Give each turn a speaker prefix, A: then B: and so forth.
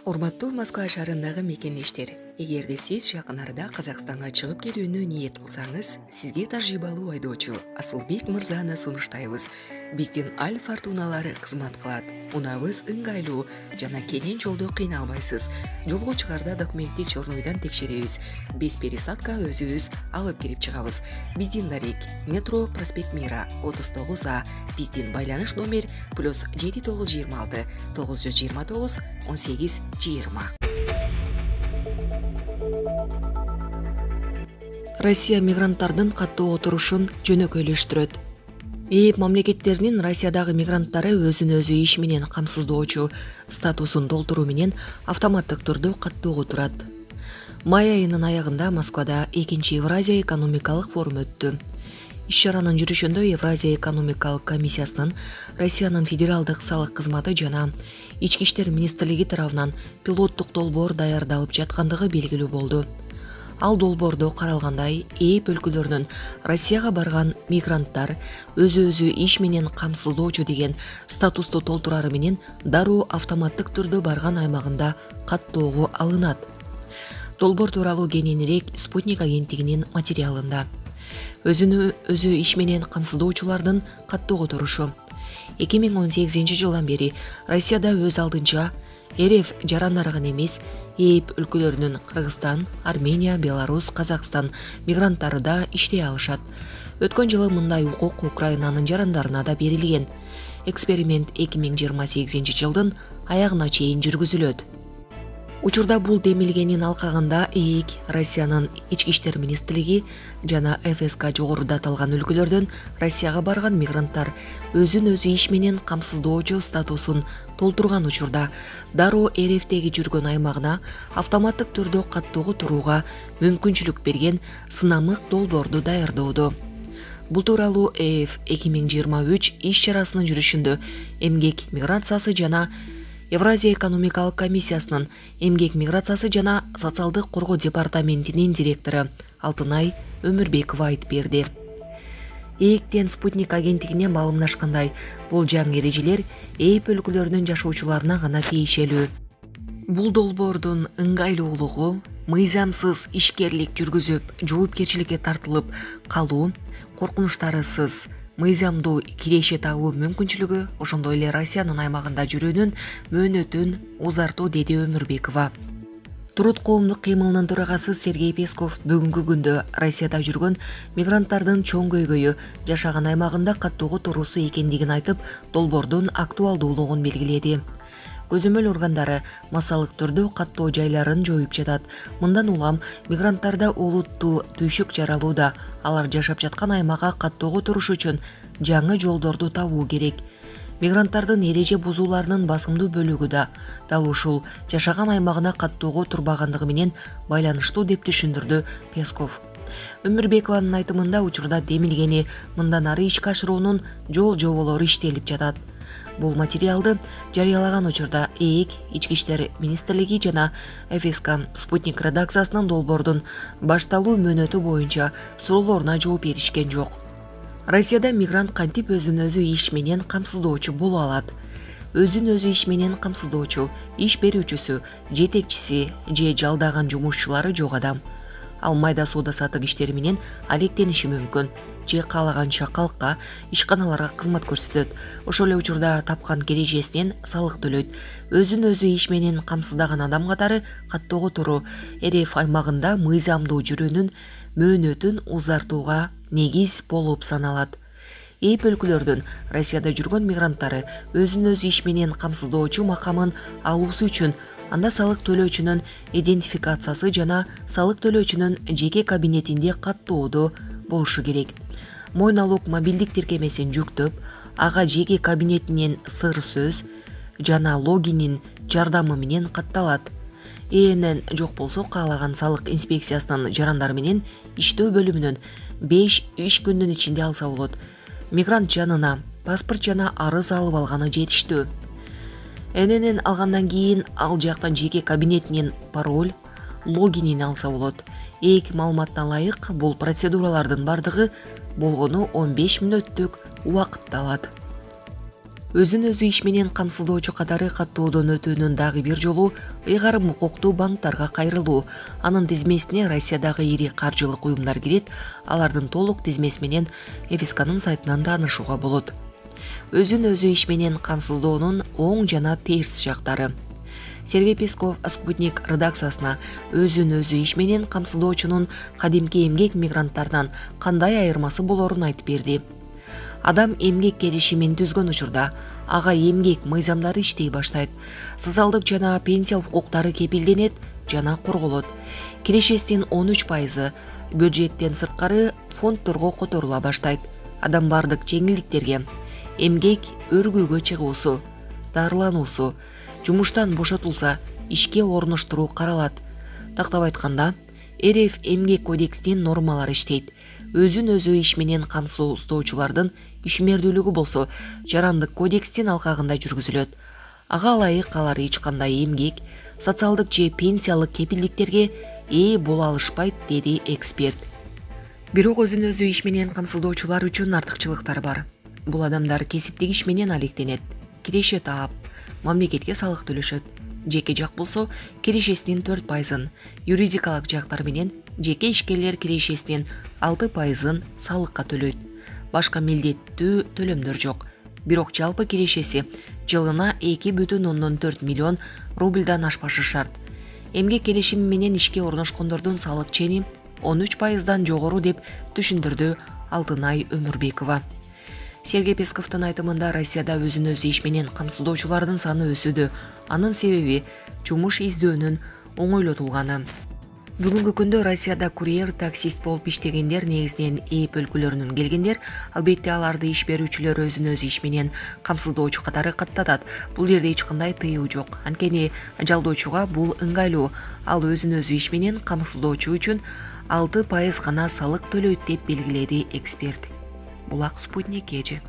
A: Урматтуу Москва шаарындагы мекендештер, эгерде сиз жакын арада Казакстанга чыгып кетүүнү ниет кылсаңыз, сизге тажрыйбалуу айдоочу Асылбек мырзаны сунуштайбыз. Биздин Аль Фортуналары кызмат кылат. Унабыз ыңгайлуу жана кенен жолдо кыйналбайсыз. Жолго чыгарда документти чорнойдон текшеребиз. Без пересадка өзүбүз алып кирип чыгабыз. Биздин дарек метро проспект Мира 39А. Биздин байланыш номер +7 926 929 18 20. Россия мигранттардын каттуу отурушун жөнөкөйлөштүрөт. ЭЭП мамлекеттеринин Россиядагы мигранттары өзүн өзү иш менен камсыздоочу статусун толтуруу менен автоматтык түрдө каттоого турат. Май айынын аягында Москвада 2-чи Евразия экономикалык форум өттү. Иш-чаранын жүрүшүндө Евразия экономикалык комиссиясынын Россиянын федералдык салык кызматы жана Ички иштер министрлиги тарабынан пилоттук долбоор даярдалып жаткандыгы белгилүү болду. Ал долбоордо каралгандай, ЭЭП өлкөлөрүнүн Россияга барган мигранттар өзү иш менен камсыздоочу деген статусту толтурары менен дароо автоматтык түрдө барган аймагында каттоого алынат. Долбоор тууралуу кененирээк Спутник агенттигинин материалында. Өзүнө өзү иш менен камсыздоочулардын каттоого турушу. 2018 жылдан бери Россияда өз алдынча РФ жарандары гана эмес, ЭЭП өлкөлөрүнүн Кыргызстан, Армения, Беларусь, Казакстан мигранттары да иштей алышат. Өткөн жылы мындай укук Украинанын жарандарына да берилген. Эксперимент 2028 жылдын аягына чейин жүргүзүлөт. Учурда бул демилгенин алкагында ЭЭК, Россиянын Ички иштер министрлиги жана ФСК жогоруда аталган өлкөлөрдөн Россияга барган мигранттар өзүн өзү иш менен камсыздоочу статусун толтурган учурда дароо РФтеги жүргөн аймагына автоматтык түрдө каттоого турууга мүмкүнчүлүк берген сынамык долбоорду даярдоодо. Бул тууралуу ЭФ 2023 иш-чарасынын жүрүшүндө эмгек миграциясы жана Евразия экономикалык комиссиясынын эмгек миграциясы жана социалдык коргоо департаментинин директору Алтынай Өмүрбекова айтып берди. ЭЭКтен Спутник агенттигине маалымдашкандай, бул жаңы эрежелер ЭЭП өлкөлөрүнүн жашоочуларына гана тиешелүү. Бул долбоордун ыңгайлуулугу, мыйзамсыз ишкерлик жүргүзүп, жоопкерчиликке тартылып калуу, коркунучтарысыз мыйзамдуу киреше табуу мүмкүнчүлүгү, ошондой эле Россиянын аймагында жүрүүнүн мөөнөтүн узартуу, деди Өмүрбекова. Турут коомдук кыймылынын төрагасы Сергей Песков бүгүнкү күндө Россияда жүргөн мигранттардын чоң көйгөйү жашаган аймагында каттоого туруусу экендигин айтып, долбоордун актуалдуулугун белгиледи. Көзөмөл органдары массалык түрдө каттоо жайларын жоюп жатат. Мындан улам мигранттарда олуттуу түйшүк жаралууда. Алар жашап жаткан аймакка каттоого туруш үчүн жаңы жолдорду табуу керек. Мигранттардын эреже бузууларынын басымдуу бөлүгү да дал ушул жашаган аймагына каттоого турбагандыгы менен байланыштуу деп түшүндүрдү Песков. Өмүрбекованын айтымында учурда демилгени мындан ары ишке ашыруунун жол-жоболору иштелип жатат. Бул материалды жарыялаган учурда ЭЭК, Ички иштер министрлиги жана ФСК Спутник редакциясынын долбоордун башталуу мөөнөтү боюнча суроолоруна жооп беришкен жок. Россияда мигрант кантип өзүн өзү иш менен камсыздоочу боло алат? Өзүн өзү иш менен камсыздоочу, иш берүүчүсү, жетекчиси же жалдаган жумушчулары жок адам. Ал майда соода саттык иштери менен алектениши мүмкүн, же каалаганча калкка, ишканаларга кызмат көрсөтөт. Ошол эле учурда тапкан кережесинен салык төлөйт. Өзүн өзү иш менен камсыздаган адам катары каттоого туруу РФ аймагында мыйзамдуу жүрүүнүн мөөнөтүн узартууга негиз болуп саналат. ЭЭП өлкөлөрдүн Россияда жүргөн мигранттары өзүн өзү иш менен камсыздоочу макамын алуусу үчүн анда салык төлөөчүнүн идентификациясы жана салык төлөөчүнүн жеке кабинетинде каттоодо болушу керек. Мой налог мобилдик тиркемесин жүктөп, ага жеке кабинетинен сыр сөз жана логинин жардамы менен катталат. ИНН жок болсо каалаган салык инспекциясынын жарандары менен иштөө бөлүмүнөн 5 иш күндүн ичинде алса болот. Мигрант жанына паспорт жана арыз алып алганы жетиштүү. ИНН алгандан кийин ал жактан жеке кабинетинен пароль, логинин алса болот. ЭЭК маалыматына ылайык, бул процедуралардын бардыгы болгону 15 мүнөттүк убакытты алат. Өзүн өзү иш менен камсыздоочу катары каттоодон өтүүнүн дагы бир жолу ыйгарым укуктуу банктарга кайрылуу. Анын тизмесине Россиядагы ири каржылык уюмдар кирет. Алардын толук тизмеси менен ФСКнын сайтынан таанышууга болот. Өзүн өзү иш менен камсыздоонун оң жана терс жактары. Сергей Песков Спутник редакциясына өзүн өзү иш менен камсыздоочунун кадимки эмгек мигранттардан кандай айырмасы болорун айтып берди. Адам эмгек келишимин түзгөн учурда ага эмгек мыйзамдары иштей баштайт. Социалдык жана пенсия укуктары кепилденет жана корголот. Кирешесинин 13% бюджеттен сырткары фондторго которула баштайт. Адам бардык жеңилдиктерге эмгек өргүүгө чыгуусу, дарылануусу, жумуштан бошотулса ишке орноштуруу каралат. Тактап айтканда, РФ эмгек кодексинин нормалары иштейт. Өзүн өзү иш менен камсыздоочулардын ишмердүүлүгү болсо жарандык кодекстин алкагында жүргүзүлөт. Ага ылайык алар эч кандай эмгек, социалдык же пенсиялык кепилдиктерге ээ боло алышпайт, деди эксперт. Бирок өзүн өзү иш менен камсыздоочулар үчүн артыкчылыктар бар. Бул адамдар кесиптик иш менен алектенет, киреше таап, мамлекетке салык төлөшөт. Жеке жак болсо кирешесинин 4%, юридикалык жактар менен жеке ишкерлер кирешесинин 6%-ын салыкка төлөйт. Башка милдеттүү төлөмдөр жок. Бирок жалпы кирешеси жылына 2,4 миллион рубльдан ашпашы шарт. Эмгек келишими менен ишке орношкондордун салык чени 13%-дан жогору деп түшүндүрдү Алтынай Өмүрбекова. Сергей Песковдун айтымында Россияда өзүн өзү иш менен камсыздоочулардын саны өсүүдө. Анын себеби жумуш издөөнүн оңойлотулганы. Бүгүнкү күндө Россияда курьер, таксист болуп иштегендер негизинен ээп өлкөлөрүнөн келгендер. Албетте аларды иш берүүчүлөр өзүн өзү иш менен камсыздоочу катары каттатат. Бул жерде эч кандай тыюу жок. Анткени жалдоочуга бул ыңгайлуу. Ал өзүн өзү иш менен камсыздоочу үчүн 6% гана салык төлөйт деп белгиледи эксперт. Булак Спутник эже.